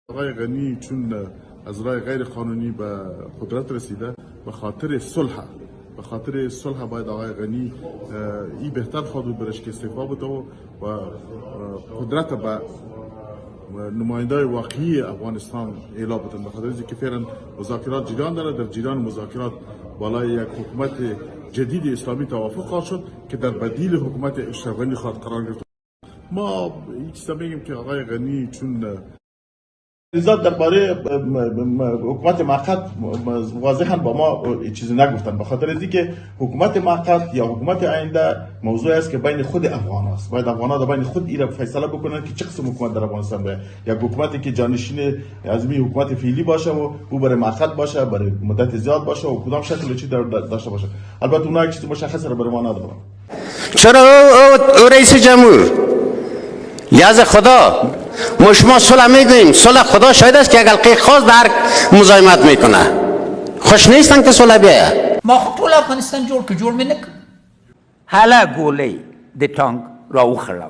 آقای غنی چون از راه غیر قانونی به قدرت رسیده، به خاطر صلح باید آقای غنی این بهتر خود برش که استعفا بده و قدرت به نماینده واقعی افغانستان اعلام بده. به خاطر اینکه فعلا مذاکرات جریان داره، در جریان مذاکرات بالای یک حکومت جدید اسلامی توافق خواهد شد که در بدیل حکومت اشرف غنی خواهد قرار گرفت. ما این چیزا میگیم که آقای غنی چون ریاضات درباره حکومت موقت واضحا با ما چیزی نگفتن، به خاطر اینکه حکومت موقت یا حکومت آینده موضوع است که بین خود افغان است. باید افغان‌ها در بین خود ایرا فیصله بکنن که چه قسم حکومت در افغانستان باید، یا حکومتی که جانشین ازمی حکومت فعلی باشه و او برای موقت باشه، برای مدت زیاد باشه و کدام شکل چی داشته باشه. البته اونها چیز مشخص را برای ما ندارن. چرا او رئیس جمهور لیاز خدا ما صلح میگوییم، صلح خدا شاید است که اگر قیق خواست در مزاحمت میکنه، خوش نیستن که صلح بیاید. ما خود طول افغانستان جور که جور می نکن حالا گوله د ټانک راوخړه